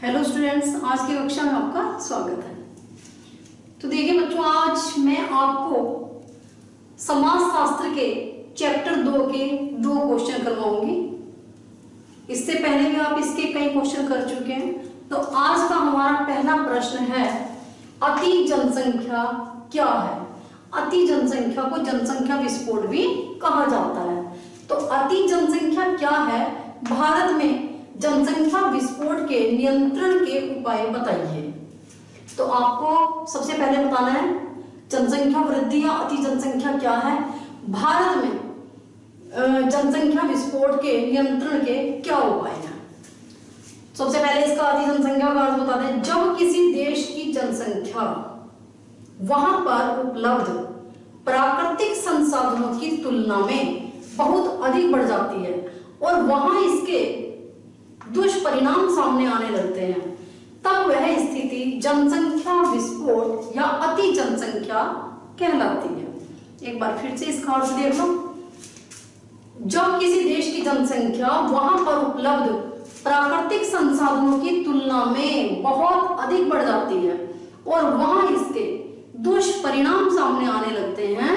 Hello students, आज की कक्षा में आपका स्वागत है। तो देखिए बच्चों, आज मैं आपको समाज शास्त्र के चैप्टर 2 के 2 क्वेश्चन करवाऊंगी। इससे पहले भी आप इसके कई क्वेश्चन कर चुके हैं। तो आज का हमारा पहला प्रश्न है, अति जनसंख्या क्या है। अति जनसंख्या को जनसंख्या विस्फोट भी कहा जाता है। तो अति जनसंख्या क्या है, भारत में जनसंख्या विस्फोट के नियंत्रण के उपाय बताइए। तो आपको सबसे पहले बताना है जनसंख्या वृद्धि या अति जनसंख्या क्या है, भारत में जनसंख्या विस्फोट के नियंत्रण के क्या उपाय हैं। सबसे पहले इसका अति जनसंख्या का अर्थ बता दें। जब किसी देश की जनसंख्या वहां पर उपलब्ध प्राकृतिक संसाधनों की तुलना में बहुत अधिक बढ़ जाती है और वहां इसके दुष्परिणाम सामने आने लगते हैं, तब वह स्थिति जनसंख्या विस्फोट या अति जनसंख्या कहलाती है। एक बार फिर से इसका अर्थ देख लो। जब किसी देश की जनसंख्या वहां पर उपलब्ध प्राकृतिक संसाधनों की तुलना में बहुत अधिक बढ़ जाती है और वहां इसके दुष्परिणाम सामने आने लगते हैं,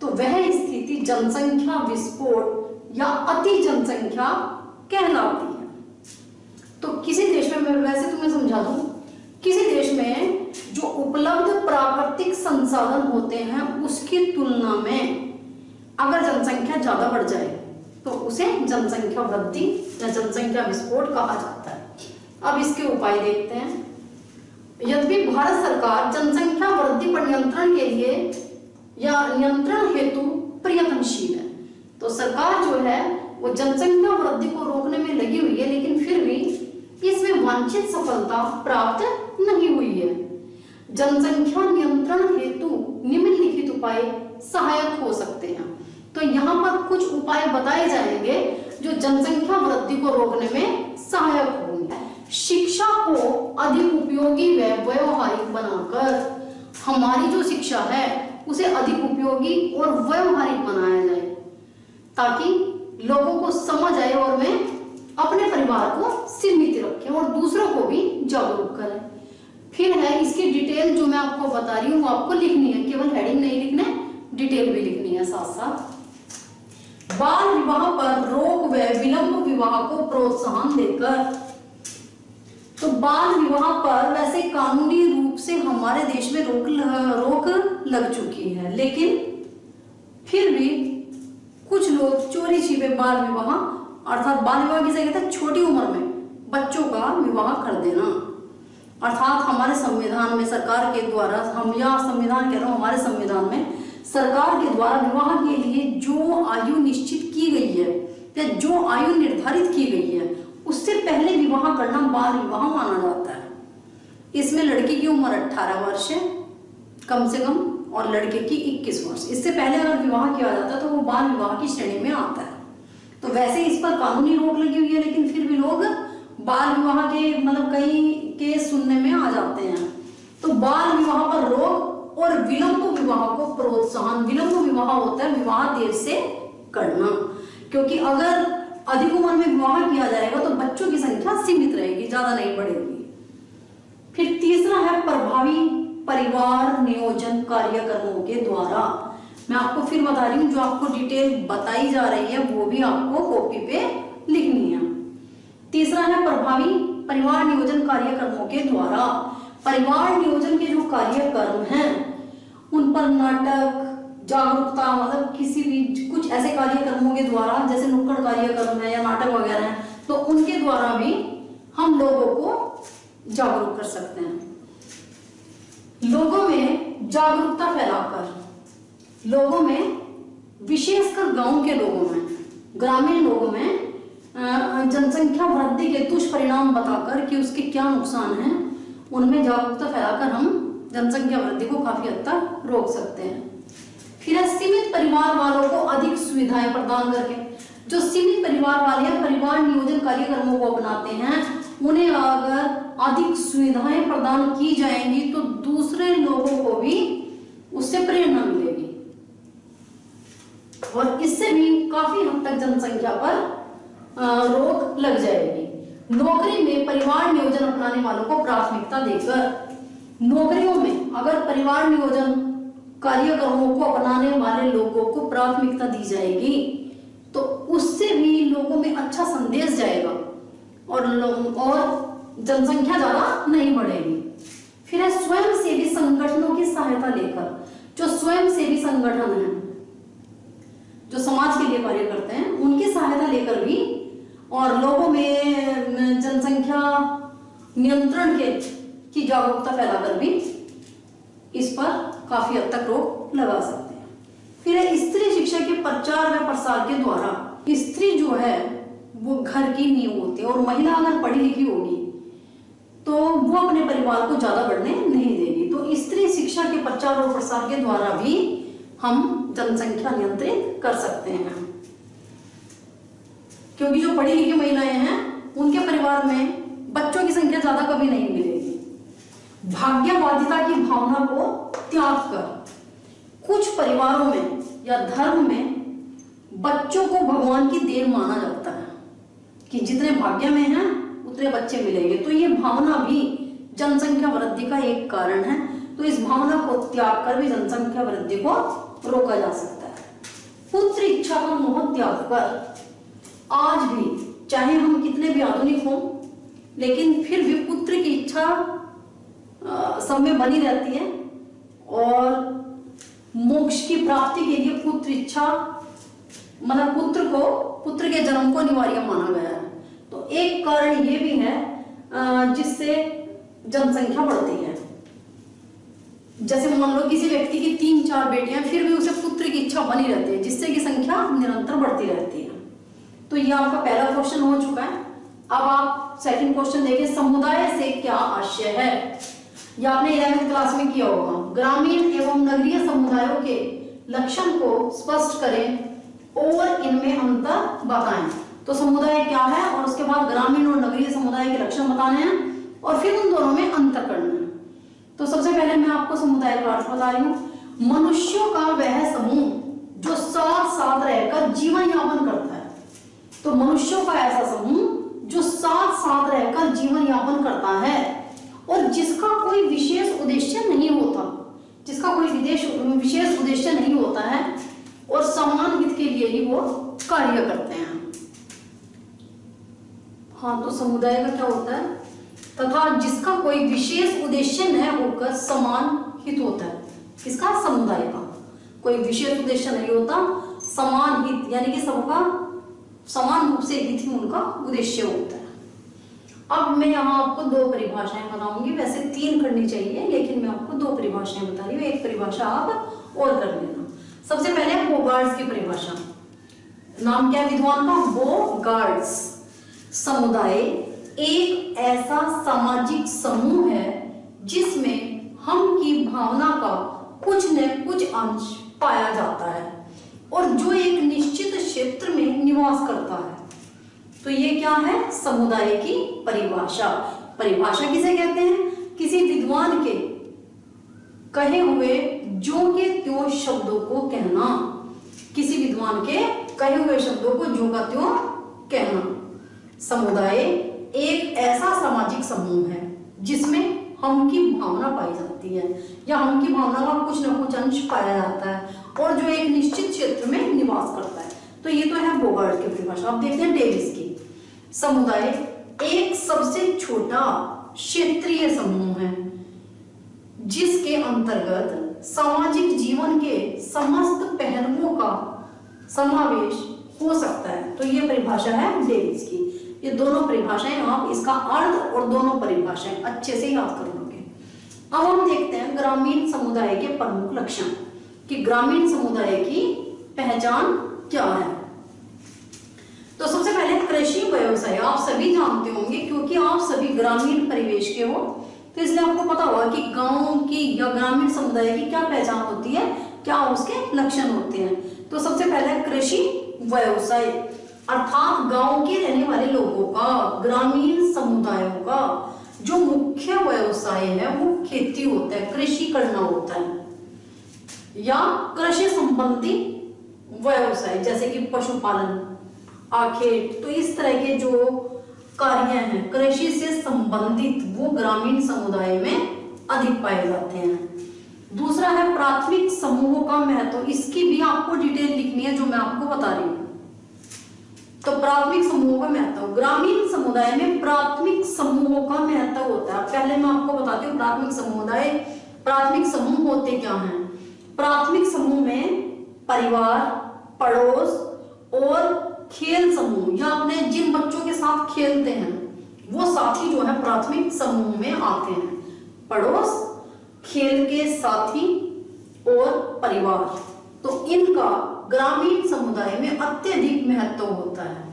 तो वह स्थिति जनसंख्या विस्फोट या अति जनसंख्या कहलाती है। तो किसी देश में, मैं वैसे तुम्हें समझा दूं, किसी देश में जो उपलब्ध प्राकृतिक संसाधन होते हैं उसकी तुलना में अगर जनसंख्या ज्यादा बढ़ जाए तो उसे जनसंख्या वृद्धि या जनसंख्या विस्फोट कहा जाता है। अब इसके उपाय देखते हैं। यद्यपि भारत सरकार जनसंख्या वृद्धि पर नियंत्रण के लिए या नियंत्रण हेतु प्रयत्नशील है, तो सरकार जो है वो जनसंख्या वृद्धि को रोकने में लगी हुई है, लेकिन फिर भी इसमें वांछित सफलता प्राप्त नहीं हुई है। जनसंख्या नियंत्रण हेतु निम्नलिखित उपाय सहायक हो सकते हैं। तो यहाँ पर कुछ उपाय बताए जाएंगे जो जनसंख्या वृद्धि को रोकने में सहायक होंगे। शिक्षा को अधिक उपयोगी व व्यावहारिक बनाकर हमारी जो शिक्षा है उसे अधिक उपयोगी और व्यावहारिक बनाया जाए, ताकि लोगों को समझ आए और वे अपने परिवार को सीमित रखें और दूसरों को भी जागरूक करें। फिर है इसकी डिटेल जो मैं आपको बता रही हूँ वो आपको लिखनी है, केवल हेडिंग नहीं लिखना है, डिटेल भी लिखनी है साथ साथ। बाल विवाह पर रोक व विलंब विवाह को प्रोत्साहन देकर। तो बाल विवाह पर वैसे कानूनी रूप से हमारे देश में रोक लग चुकी है, लेकिन फिर भी कुछ लोग चोरी छिपे बाल विवाह, अर्थात बाल विवाह किसे कहते हैं, छोटी उम्र में बच्चों का विवाह कर देना। अर्थात हमारे संविधान में सरकार के द्वारा, हम या संविधान कह रहा हूं, हमारे संविधान में सरकार के द्वारा विवाह के लिए जो आयु निश्चित की गई है या जो आयु निर्धारित की गई है उससे पहले विवाह करना बाल विवाह माना जाता है। इसमें लड़की की उम्र 18 वर्ष है कम से कम और लड़के की 21 वर्ष। इससे पहले अगर विवाह किया जाता है तो वो बाल विवाह की श्रेणी में आता है। तो वैसे इस पर कानूनी रोक लगी हुई है, लेकिन फिर भी लोग बाल विवाह के कई केस सुनने में आ जाते हैं। तो बाल विवाह पर रोक और विलंब विवाह को प्रोत्साहन। विलंब विवाह होता है विवाह देर से करना, क्योंकि अगर अधिक उम्र में विवाह किया जाएगा तो बच्चों की संख्या सीमित रहेगी, ज्यादा नहीं बढ़ेगी। फिर तीसरा है प्रभावी परिवार नियोजन कार्यक्रमों के द्वारा। मैं आपको फिर बता रही हूँ, जो आपको डिटेल बताई जा रही है वो भी आपको कॉपी पे लिखनी है। तीसरा है प्रभावी परिवार नियोजन कार्यक्रमों के द्वारा। परिवार नियोजन के जो कार्यक्रम हैं उन पर नाटक, जागरूकता, मतलब किसी भी कुछ ऐसे कार्यक्रमों के द्वारा, जैसे नुक्कड़ कार्यक्रम है या नाटक वगैरह है, तो उनके द्वारा भी हम लोगों को जागरूक कर सकते हैं। लोगों में जागरूकता फैलाकर, लोगों में, विशेषकर गांव के लोगों में, ग्रामीण लोगों में जनसंख्या वृद्धि के दुष्परिणाम बताकर कि उसके क्या नुकसान हैं, उनमें जागरूकता फैलाकर हम जनसंख्या वृद्धि को काफी हद तक रोक सकते हैं। फिर सीमित परिवार वालों को अधिक सुविधाएं प्रदान करके। जो सीमित परिवार वाले परिवार नियोजन कार्यक्रमों को अपनाते हैं उन्हें अगर अधिक सुविधाएं प्रदान की जाएंगी तो दूसरे लोगों को भी उससे प्रेरणा मिलेगी और इससे भी काफी हद तक जनसंख्या पर रोक लग जाएगी। नौकरी में परिवार नियोजन अपनाने वालों को प्राथमिकता देकर, नौकरियों में अगर परिवार नियोजन कार्यक्रमों को अपनाने वाले लोगों को प्राथमिकता दी जाएगी तो उससे भी लोगों में अच्छा संदेश जाएगा और जनसंख्या ज्यादा नहीं बढ़ेगी। फिर है स्वयंसेवी संगठनों की सहायता लेकर, जो स्वयंसेवी संगठन है जो समाज के लिए कार्य करते हैं उनकी सहायता लेकर भी और लोगों में जनसंख्या नियंत्रण की जागरूकता फैलाकर भी इस पर काफी हद तक रोक लगा सकते हैं। फिर है स्त्री शिक्षा के प्रचार व प्रसार के द्वारा, स्त्री जो है वो घर की नींव होती है और महिला अगर पढ़ी लिखी होगी तो वो अपने परिवार को ज्यादा बढ़ने नहीं देगी। तो स्त्री शिक्षा के प्रचार और प्रसार के द्वारा भी हम जनसंख्या नियंत्रित कर सकते हैं, क्योंकि जो पढ़ी लिखी महिलाएं हैं उनके परिवार में बच्चों की संख्या ज्यादा कभी नहीं मिलेगी। भाग्यवादिता की भावना को त्याग कर, कुछ परिवारों में या धर्म में बच्चों को भगवान की देन माना जाता है कि जितने भाग्य में हैं उतने बच्चे मिलेंगे, तो ये भावना भी जनसंख्या वृद्धि का एक कारण है। तो इस भावना को त्याग कर भी जनसंख्या वृद्धि को रोका जा सकता है। पुत्र इच्छा का मोह त्याग कर, आज भी चाहे हम कितने भी आधुनिक हों लेकिन फिर भी पुत्र की इच्छा सब में बनी रहती है और मोक्ष की प्राप्ति के लिए पुत्र इच्छा मतलब पुत्र के जन्म को अनिवार्य माना गया है। तो एक कारण ये भी है जिससे जनसंख्या बढ़ती है। जैसे मान लो किसी व्यक्ति की 3-4 बेटियां फिर भी उसे पुत्र की इच्छा बनी रहती है जिससे कि संख्या निरंतर बढ़ती रहती है। तो ये आपका पहला क्वेश्चन हो चुका है। अब आप सेकंड क्वेश्चन देखिए, समुदाय से क्या आशय है। ये आपने 11वीं क्लास में किया होगा। ग्रामीण एवं नगरीय समुदायों के लक्षण को स्पष्ट करें और इनमें अंतर बताएं। तो समुदाय क्या है और उसके बाद ग्रामीण और नगरीय समुदाय के लक्षण बताने हैं और फिर उन दोनों में अंतर करना है। तो सबसे पहले मैं आपको समुदाय का अर्थ बता रही हूँ। मनुष्यों का वह समूह जो साथ साथ रहकर जीवन यापन करता है। तो मनुष्यों का ऐसा समूह जो साथ साथ रहकर जीवन यापन करता है और जिसका कोई विशेष उद्देश्य नहीं होता, विशेष उद्देश्य नहीं होता है और समान हित के लिए ही वो कार्य करते हैं। हाँ, तो समुदाय का क्या होता है, तथा जिसका कोई विशेष उद्देश्य न होकर समान हित होता है। किसका? समुदाय का कोई विशेष उद्देश्य नहीं होता, समान हित यानी कि सबका समान रूप से हित ही उनका उद्देश्य होता है। अब मैं यहाँ आपको 2 परिभाषाएं बताऊंगी, वैसे 3 करनी चाहिए लेकिन मैं आपको 2 परिभाषाएं बता रही हूँ, एक परिभाषा आप और कर लेना। सबसे पहले बोगार्ड्स की परिभाषा। नाम क्या है विद्वान का? बोगार्ड्स। समुदाय एक ऐसा सामाजिक समूह है जिसमें हम की भावना का कुछ न कुछ अंश पाया जाता है और जो एक निश्चित क्षेत्र में निवास करता है। तो ये क्या है? समुदाय की परिभाषा। परिभाषा किसे कहते हैं? किसी विद्वान के कहे हुए जो के त्यों शब्दों को कहना। किसी विद्वान के कहे हुए शब्दों को जो का त्यों कहना। समुदाय एक ऐसा सामाजिक समूह है जिसमें हम की भावना पाई जाती है या हम की भावना का कुछ न कुछ अंश पाया जाता है और जो एक निश्चित क्षेत्र में निवास करता है। तो ये तो है बोगार्ड की परिभाषा। अब देखते हैं डेविस की। समुदाय एक सबसे छोटा क्षेत्रीय समूह है जिसके अंतर्गत सामाजिक जीवन के समस्त पहलुओं का समावेश हो सकता है। तो ये परिभाषा है डेविस की। ये दोनों परिभाषाएं आप इसका अर्थ और दोनों परिभाषाएं अच्छे से याद कर लोगे। अब हम देखते हैं ग्रामीण समुदाय के प्रमुख लक्षण कि ग्रामीण समुदाय की पहचान क्या है। तो सबसे पहले कृषि व्यवसाय आप सभी जानते होंगे क्योंकि आप सभी ग्रामीण परिवेश के हो, तो इसलिए आपको पता होगा कि गांव की या ग्रामीण समुदाय की क्या पहचान होती है, क्या उसके लक्षण होते हैं। तो सबसे पहले कृषि व्यवसाय अर्थात गांव के रहने वाले लोगों का, ग्रामीण समुदायों का जो मुख्य व्यवसाय है वो खेती होता है, कृषि करना होता है या कृषि संबंधी व्यवसाय जैसे कि पशुपालन, आखेट। तो इस तरह के जो कार्य हैं कृषि से संबंधित वो ग्रामीण समुदाय में अधिक पाए जाते हैं। दूसरा है प्राथमिक समूहों का महत्व, इसकी भी आपको डिटेल लिखनी है जो मैं आपको बता रही हूँ। तो प्राथमिक समूहों का महत्व, ग्रामीण समुदाय में प्राथमिक समूहों का महत्व होता है। पहले मैं आपको बताती हूँ प्राथमिक समूह होते क्या हैं। प्राथमिक समूह में परिवार, पड़ोस और खेल समूह, या अपने जिन बच्चों के साथ खेलते हैं वो साथी जो है प्राथमिक समूह में आते हैं। पड़ोस, खेल के साथी और परिवार, तो इनका ग्रामीण समुदाय में अत्यधिक महत्व होता है।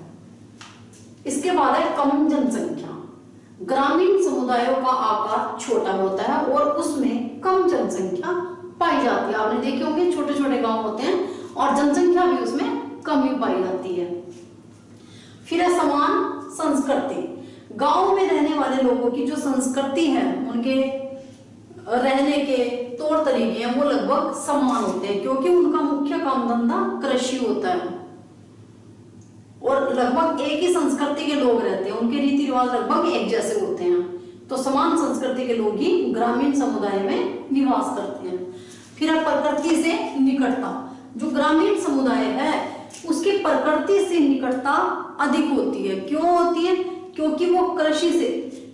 इसके बाद है कम जनसंख्या। ग्रामीण समुदायों का आकार छोटा होता है और उसमें कम जनसंख्या पाई जाती है। आपने देखे होंगे छोटे छोटे गांव होते हैं और जनसंख्या भी उसमें कम ही पाई जाती है। फिर है समान संस्कृति। गांव में रहने वाले लोगों की जो संस्कृति है, उनके रहने के तौर तरीके हैं, वो लगभग समान होते हैं क्योंकि उनका मुख्य काम धंधा कृषि होता है और लगभग एक ही संस्कृति के लोग रहते हैं, उनके रीति रिवाज लगभग एक जैसे होते हैं। तो समान संस्कृति के लोग ही ग्रामीण समुदाय में निवास करते हैं। फिर है प्रकृति से निकटता। जो ग्रामीण समुदाय है उसकी प्रकृति से निकटता अधिक होती है। क्यों होती है? क्योंकि वो कृषि से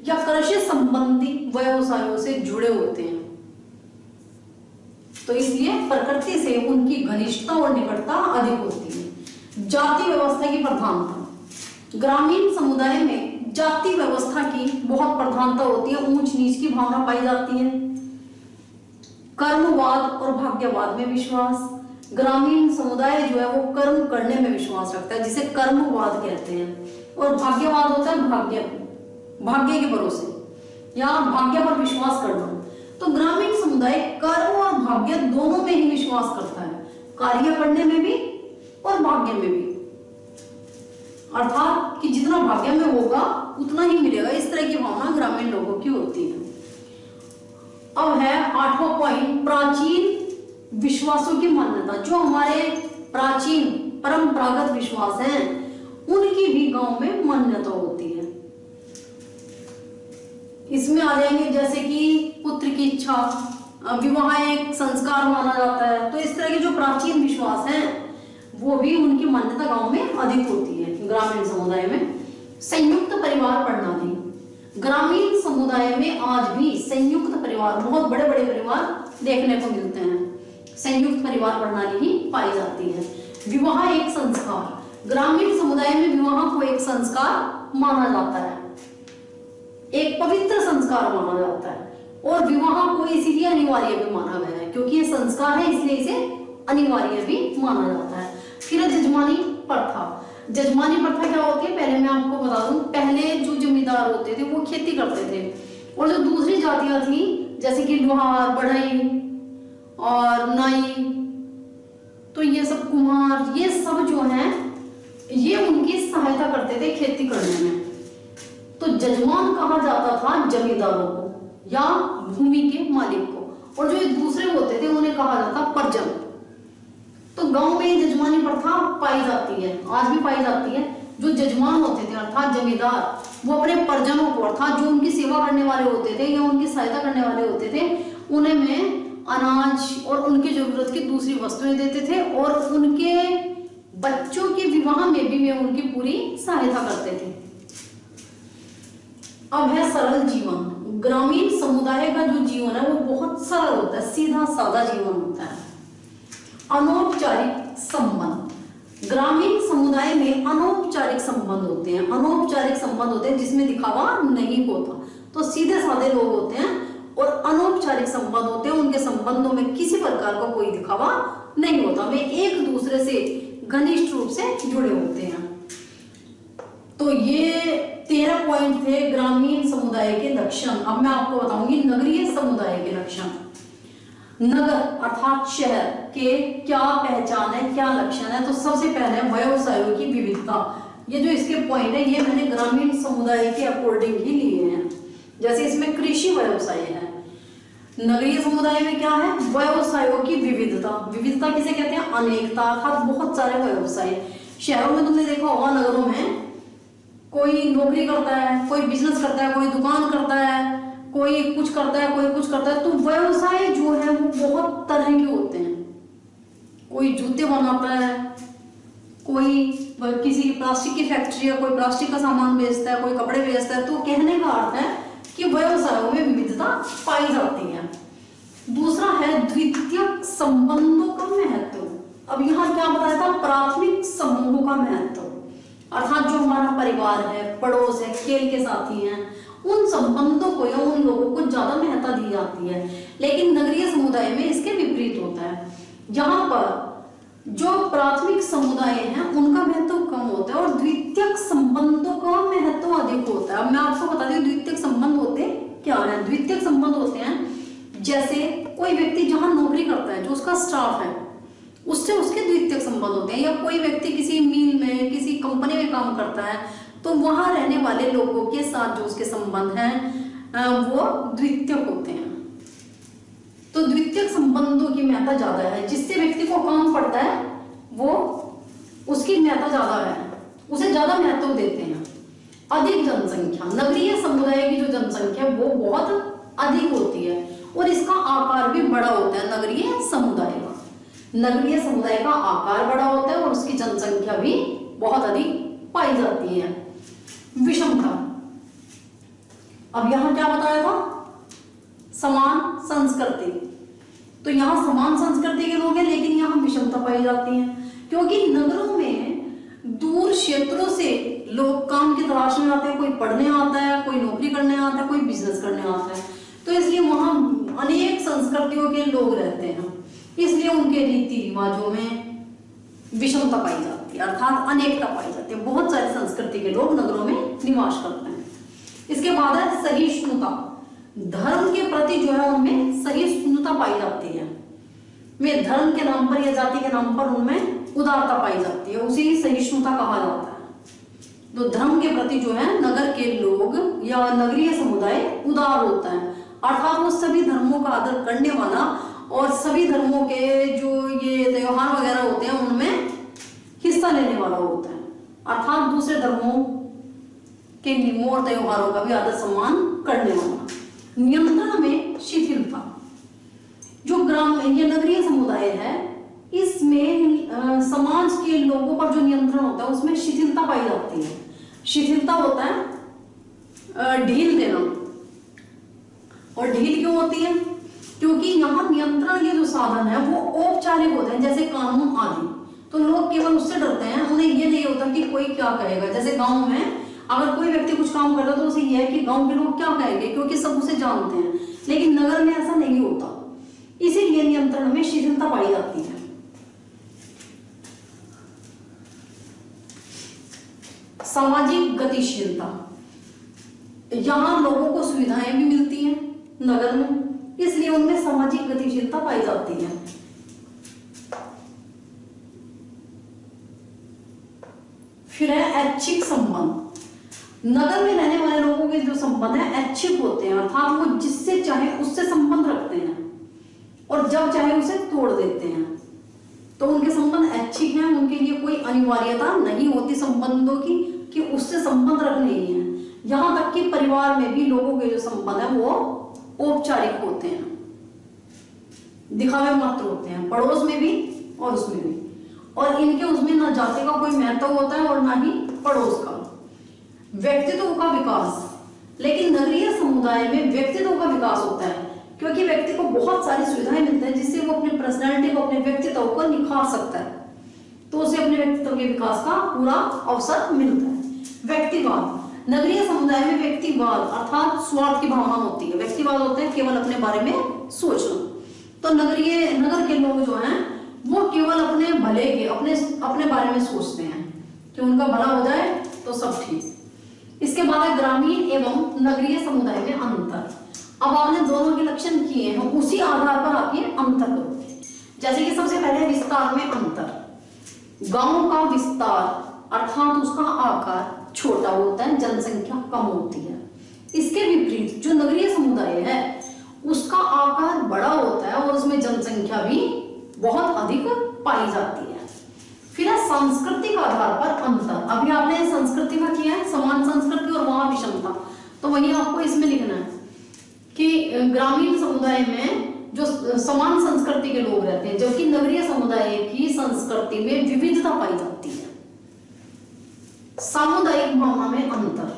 या कृषि संबंधी व्यवसायों से जुड़े होते हैं, तो इसलिए प्रकृति से उनकी घनिष्ठता और निकटता अधिक होती है। जाति व्यवस्था की प्रधानता। ग्रामीण समुदाय में जाति व्यवस्था की बहुत प्रधानता होती है, ऊंच नीच की भावना पाई जाती है। कर्मवाद और भाग्यवाद में विश्वास। ग्रामीण समुदाय जो है वो कर्म करने में विश्वास रखता है, जिसे कर्मवाद कहते हैं। और भाग्यवाद होता है भाग्य के भरोसे या भाग्य पर विश्वास करना। तो ग्रामीण समुदाय कर्म और भाग्य दोनों में ही विश्वास करता है, कार्य करने में भी और भाग्य में भी, अर्थात कि जितना भाग्य में होगा उतना ही मिलेगा। इस तरह की भावना ग्रामीण लोगों की होती है। अब है 8वां पॉइंट, प्राचीन विश्वासों की मान्यता। जो हमारे प्राचीन परंपरागत विश्वास हैं उनकी भी गांव में मान्यता होती है। इसमें आ जाएंगे जैसे कि पुत्र की इच्छा, विवाह एक संस्कार माना जाता है। तो इस तरह के जो प्राचीन विश्वास हैं वो भी उनकी मान्यता गांव में अधिक होती है ग्रामीण समुदाय में। संयुक्त परिवार प्रणाली। ग्रामीण समुदाय में आज भी संयुक्त परिवार, बहुत बड़े बड़े परिवार देखने को मिलते हैं। संयुक्त परिवार प्रणाली ही पाई जाती है। विवाह एक संस्कार। ग्रामीण समुदाय में विवाह को एक संस्कार माना जाता है, एक पवित्र संस्कार माना जाता है। और विवाह को इसीलिए अनिवार्य भी माना गया है, क्योंकि ये संस्कार है इसलिए इसे अनिवार्य भी माना जाता है। फिर जजमानी प्रथा। जजमानी प्रथा क्या होती है पहले मैं आपको बता दूं। पहले जो जमींदार होते थे वो खेती करते थे और जो दूसरी जातियां थी जैसे कि लोहार, बढ़ई और नाई, तो ये सब कुम्हार, ये सब जो हैं ये उनकी सहायता करते थे खेती करने में। तो जजमान कहा जाता था जमींदारों को या भूमि के मालिक को, और जो दूसरे होते थे उन्हें कहा जाता परिजन। तो गांव में ये जजमानी प्रथा पाई जाती है, आज भी पाई जाती है। जो जजमान होते थे अर्थात जमींदार, वो अपने परिजनों को अर्थात जो उनकी सेवा करने वाले होते थे या उनकी सहायता करने वाले होते थे उन्हें में अनाज और उनकी जरूरत की दूसरी वस्तुएं देते थे और उनके बच्चों के विवाह में भी वे उनकी पूरी सहायता करते थे। अब है सरल जीवन। ग्रामीण समुदाय का जो जीवन है वो बहुत सरल होता है, सीधा सादा जीवन होता है। अनौपचारिक संबंध। ग्रामीण समुदाय में अनौपचारिक संबंध होते हैं। अनौपचारिक संबंध होते हैं जिसमें दिखावा नहीं होता, तो सीधे साधे लोग होते हैं। और अनौपचारिक संबंध होते हैं, उनके संबंधों में किसी प्रकार का कोई दिखावा नहीं होता, वे एक दूसरे से घनिष्ठ रूप से जुड़े होते हैं। तो ये 13 पॉइंट थे ग्रामीण समुदाय के लक्षण। अब मैं आपको बताऊंगी नगरीय समुदाय के लक्षण। नगर अर्थात शहर के क्या पहचान है, क्या लक्षण है। तो सबसे पहले व्यवसायों की विविधता। ये जो इसके पॉइंट है ये मैंने ग्रामीण समुदाय के अकॉर्डिंग ही लिए हैं। जैसे इसमें कृषि व्यवसाय है, नगरीय समुदाय में क्या है, व्यवसायों की विविधता। विविधता किसे कहते हैं, अनेकता, अर्थात बहुत सारे व्यवसाय। शहरों में तुमने देखा होगा, नगरों में कोई नौकरी करता है, कोई बिजनेस करता है, कोई दुकान करता है, कोई कुछ करता है, कोई कुछ करता है। तो व्यवसाय जो है वो बहुत तरह के होते हैं। कोई जूते बनाता है, कोई किसी प्लास्टिक की फैक्ट्री है, कोई प्लास्टिक का सामान बेचता है, कोई कपड़े बेचता है। तो कहने का अर्थ है कि व्यवसायों में विविधता पाई जाती है। दूसरा है द्वितीयक संबंधों का महत्व। अब यहाँ क्या बताया था, प्राथमिक समूहों का महत्व, अर्थात जो हमारा परिवार है, पड़ोस है, खेल के साथी हैं, उन संबंधों को या उन लोगों को ज्यादा महत्ता दी जाती है। लेकिन नगरीय समुदाय में इसके विपरीत होता है। यहाँ पर जो प्राथमिक समुदाय हैं उनका महत्व कम होता है और द्वितीयक संबंधों का महत्व अधिक होता है। अब मैं आपको बता दूं द्वितीयक संबंध होते क्या है। द्वितीयक संबंध होते हैं जैसे कोई व्यक्ति जहां नौकरी करता है, जो उसका स्टाफ है, उससे उसके द्वितीयक संबंध होते हैं। या कोई व्यक्ति किसी मिल में, किसी कंपनी में काम करता है, तो वहां रहने वाले लोगों के साथ जो उसके संबंध हैं वो द्वितीयक होते हैं। तो द्वितीयक संबंधों की महत्ता ज्यादा है। जिससे व्यक्ति को काम पड़ता है वो उसकी महत्ता ज्यादा है, उसे ज्यादा महत्व देते हैं। अधिक जनसंख्या, नगरीय समुदाय की जो जनसंख्या वो बहुत अधिक होती है और इसका आकार भी बड़ा होता है। नगरीय समुदाय का आकार बड़ा होता है और उसकी जनसंख्या भी बहुत अधिक पाई जाती है। विषमता, अब यहां क्या बताया था, समान संस्कृति। तो यहाँ समान संस्कृति के लोग हैं, लेकिन यहाँ विषमता पाई जाती है क्योंकि नगरों में दूर क्षेत्रों से लोग काम की तलाश में आते हैं। कोई पढ़ने आता है, कोई नौकरी करने आता है, कोई बिजनेस करने आता है। तो इसलिए वहां अनेक संस्कृतियों के लोग रहते हैं, इसलिए उनके रीति रिवाजों में विषमता पाई जाती है, अर्थात अनेकता पाई जाती है। बहुत सारी संस्कृति के लोग नगरों में निवास करते हैं। इसके बाद है सहिष्णुता। धर्म के प्रति जो है उनमें सहिष्णुता पाई जाती है। वे धर्म के नाम पर या जाति के नाम पर उनमें उदारता पाई जाती है, उसे ही सहिष्णुता कहा जाता है। तो धर्म के प्रति जो है नगर के लोग या नगरीय समुदाय उदार होता है, अर्थात वो सभी धर्मों का आदर करने वाला और सभी धर्मों के जो ये त्योहार वगैरह होते हैं उनमें हिस्सा लेने वाला होता है, अर्थात दूसरे धर्मों के नियमों और त्योहारों का भी आदर सम्मान करने वाला। नियंत्रण में शिथिलता, जो ग्राम ये नगरीय समुदाय है इसमें समाज के लोगों पर जो नियंत्रण होता है उसमें शिथिलता पाई जाती है। शिथिलता होता है ढील देना, और ढील क्यों होती है, क्योंकि यहाँ नियंत्रण के जो साधन है वो औपचारिक होते हैं, जैसे कानून आदि। तो लोग केवल उससे डरते हैं, उन्हें ये नहीं होता कि कोई क्या कहेगा। जैसे गांव में अगर कोई व्यक्ति कुछ काम कर रहा है तो उसे यह है कि गांव के लोग क्या कहेंगे, क्योंकि सब उसे जानते हैं। लेकिन नगर में ऐसा नहीं होता, इसीलिए नियंत्रण में शिथिलता पाई जाती है। सामाजिक गतिशीलता, यहां लोगों को सुविधाएं भी मिलती हैं नगर में, इसलिए उनमें सामाजिक गतिशीलता पाई जाती है। फिर है ऐच्छिक संबंध। नगर में रहने वाले लोगों के जो संबंध है ऐच्छिक होते हैं, अर्थात वो जिससे चाहे उससे संबंध रखते हैं और जब चाहे उसे तोड़ देते हैं। तो उनके संबंध ऐच्छिक हैं, उनके लिए कोई अनिवार्यता नहीं होती संबंधों की कि उससे संबंध रखने ही है। यहां तक कि परिवार में भी लोगों के जो संबंध है वो औपचारिक होते हैं, दिखावे मात्र होते हैं, पड़ोस में भी और उसमें भी। और इनके उसमें ना जाति का कोई महत्व होता है और ना ही पड़ोस का। व्यक्तित्व का विकास, लेकिन नगरीय समुदाय में व्यक्तित्व का विकास होता है क्योंकि व्यक्ति को बहुत सारी सुविधाएं मिलती हैं जिससे वो अपने पर्सनैलिटी को, अपने व्यक्तित्व को निखार सकता है, तो उसे अपने व्यक्तित्व के विकास का पूरा अवसर मिलता है। व्यक्तिवाद, नगरीय समुदाय में व्यक्तिवाद अर्थात स्वार्थ की भावना होती है। व्यक्तिवाद होता है केवल अपने बारे में सोचना। तो नगर के लोग जो हैं वो केवल अपने भले के, अपने बारे में सोचते हैं कि उनका भला हो जाए तो सब ठीक। इसके बाद है ग्रामीण एवं नगरीय समुदाय में अंतर। अब आपने दोनों के लक्षण किए हैं, उसी आधार पर आप ये अंतर करो। जैसे कि सबसे पहले विस्तार में अंतर। गांव का विस्तार अर्थात उसका आकार छोटा होता है, जनसंख्या कम होती है। इसके विपरीत जो नगरीय समुदाय है उसका आकार बड़ा होता है और उसमें जनसंख्या भी बहुत अधिक पाई जाती है। फिर है सांस्कृतिक आधार पर अंतर। अभी आपने संस्कृति में किया है समान संस्कृति और वहां विषमता, तो वही आपको इसमें लिखना है कि ग्रामीण समुदाय में जो समान संस्कृति के लोग रहते हैं, जबकि नगरीय समुदाय की संस्कृति में विविधता पाई जाती है। सामुदायिक भावना में अंतर।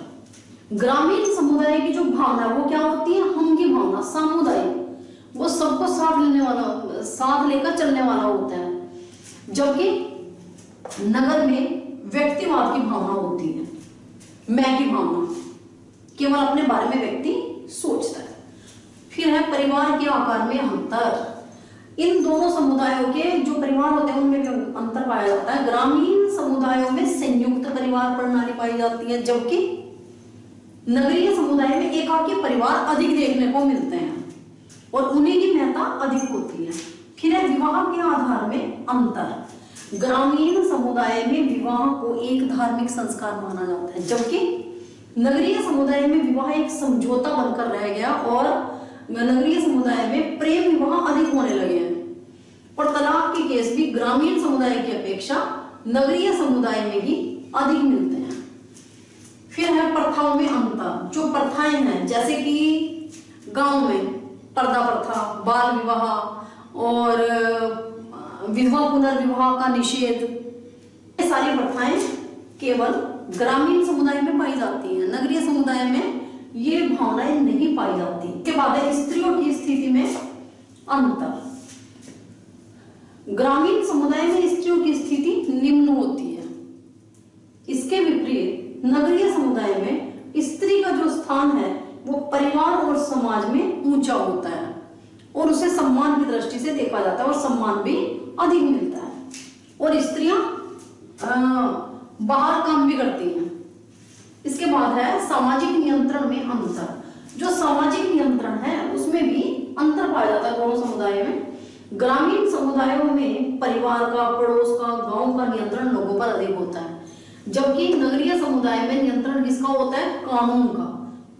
ग्रामीण समुदाय की जो भावना वो क्या होती है, हम की भावना। सामुदायिक वो सबको साथ लेने वाला, साथ लेकर चलने वाला होता है, जबकि नगर में व्यक्तिवाद की भावना होती है, मैं की भावना, केवल अपने बारे में व्यक्ति सोचता है। फिर है परिवार के आकार में अंतर। इन दोनों समुदायों के जो परिवार होते हैं उनमें भी अंतर पाया जाता है। ग्रामीण समुदायों में संयुक्त परिवार प्रणाली पाई जाती है, जबकि नगरीय समुदाय में एकाकी परिवार अधिक देखने को मिलते हैं और उन्हीं की महत्ता अधिक होती है। फिर है विवाह के आधार में अंतर। ग्रामीण समुदाय में विवाह को एक धार्मिक संस्कार माना जाता है, जबकि नगरीय समुदाय में विवाह एक समझौता बनकर रह गया और नगरीय समुदाय में प्रेम विवाह अधिक होने लगे हैं और तलाक के केस भी ग्रामीण समुदाय की अपेक्षा नगरीय समुदाय में ही अधिक मिलते हैं। फिर है प्रथाओं में अंतर। जो प्रथाएं हैं जैसे कि गांव में पर्दा प्रथा, बाल विवाह और विधवा पुनर्विवाह का निषेध, ये सारी प्रथाएं केवल ग्रामीण समुदाय में पाई जाती हैं, नगरीय समुदाय में ये भावनाएं नहीं पाई जाती। इसके बाद है स्त्रियों की स्थिति में अंतर। ग्रामीण समुदाय में स्त्रियों की स्थिति निम्न होती है, इसके विपरीत नगरीय समुदाय में स्त्री का जो स्थान है वो परिवार और समाज में ऊंचा होता है और उसे सम्मान की दृष्टि से देखा जाता है और सम्मान भी अधिक मिलता है। और स्त्रियां बाहर काम भी करती हैं। इसके बाद है सामाजिक नियंत्रण में अंतर। जो सामाजिक नियंत्रण है उसमें भी अंतर पाया जाता है दोनों समुदायों में। ग्रामीण समुदायों में परिवार का, पड़ोस का, गांव का नियंत्रण लोगों पर अधिक होता है, जबकि नगरीय समुदाय में नियंत्रण किसका होता है, कानून का।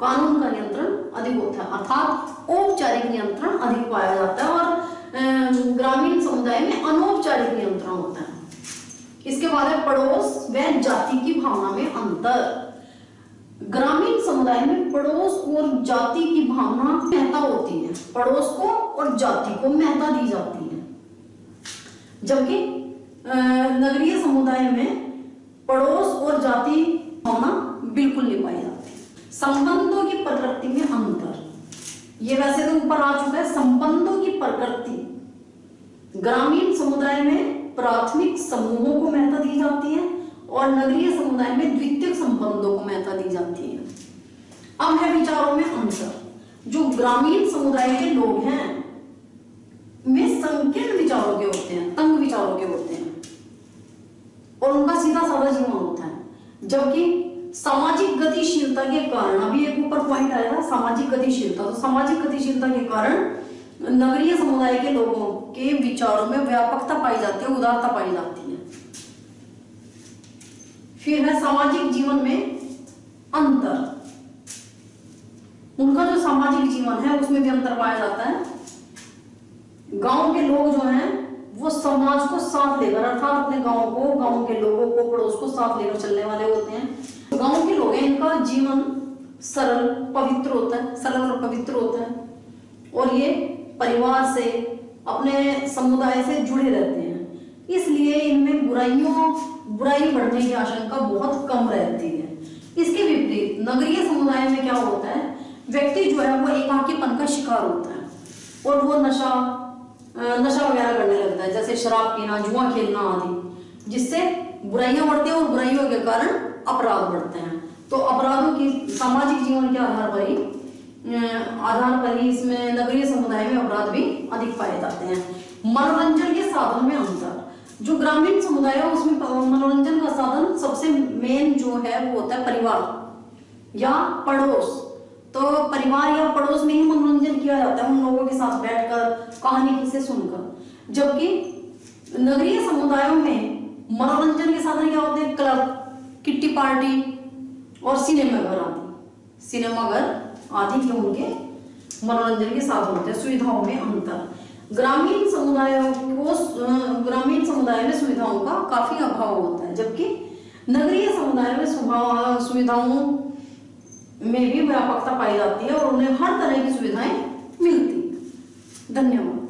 कानून का नियंत्रण अधिक होता है, अर्थात औपचारिक नियंत्रण अधिक पाया जाता है और ग्रामीण समुदाय में अनौपचारिक नियंत्रण होता है। इसके बाद है पड़ोस व जाति की भावना में अंतर। ग्रामीण समुदाय में पड़ोस और जाति की भावना महत्ता होती है, पड़ोस को और जाति को महत्ता दी जाती है, जबकि नगरीय समुदाय में पड़ोस और जाति भावना बिल्कुल नहीं पाई जाती। संबंधों की प्रकृति में अंतर। ये वैसे तो ऊपर आ चुका है। संबंधों की प्रकृति ग्रामीण समुदाय में प्राथमिक समूहों को महत्ता दी जाती है और नगरीय समुदाय में द्वितीयक संबंधों को महत्ता दी जाती है। अब है विचारों में अंतर। जो ग्रामीण समुदाय के लोग हैं वे संकीर्ण विचारों के होते हैं, तंग विचारों के होते हैं और उनका सीधा साधा जीवन होता है, जबकि सामाजिक गतिशीलता के कारण, अभी एक ऊपर पॉइंट आया था सामाजिक गतिशीलता, तो सामाजिक गतिशीलता के कारण नगरीय समुदाय के लोगों के विचारों में व्यापकता पाई जाती है, उदारता पाई जाती है। फिर है सामाजिक जीवन में अंतर। उनका जो सामाजिक जीवन है उसमें भी अंतर पाया जाता है। गांव के लोग जो हैं वो समाज को साथ लेकर, अर्थात अपने गांव को, गांव के लोगों को, पड़ोस को साथ लेकर चलने वाले होते हैं। गांव के लोग हैं इनका जीवन सरल पवित्र होता है, सरल और पवित्र होता है और ये परिवार से, अपने समुदाय से जुड़े रहते हैं, इसलिए इनमें बुराई बढ़ने की आशंका बहुत कम रहती है। इसके विपरीत नगरीय समुदाय में क्या होता है, व्यक्ति जो है वो एकाकीपन का शिकार होता है और वो नशा वगैरह करने लगता है, जैसे शराब पीना, जुआ खेलना आदि, जिससे बुराइयां बढ़ती हैं और बुराइयों के कारण अपराध बढ़ते हैं। तो अपराधों की सामाजिक जीवन के आधार पर ही इसमें नगरीय समुदाय में अपराध भी अधिक पाए जाते हैं। मनोरंजन के साधन में अंतर। जो ग्रामीण समुदाय है उसमें मनोरंजन का साधन सबसे मेन जो है वो होता है परिवार या पड़ोस। तो परिवार या पड़ोस में ही मनोरंजन किया जाता है, उन लोगों के साथ बैठकर, कहानी किस्से सुनकर, जबकि नगरीय समुदायों में मनोरंजन के साधन क्या होते हैं, क्लब, किट्टी पार्टी और सिनेमाघर आदि के उनके मनोरंजन के साधन होते हैं। सुविधाओं में अंतर। ग्रामीण समुदाय में सुविधाओं का काफी अभाव होता है, जबकि नगरीय समुदाय में सुविधाओं में भी व्यापकता पाई जाती है और उन्हें हर तरह की सुविधाएं मिलती हैं। धन्यवाद।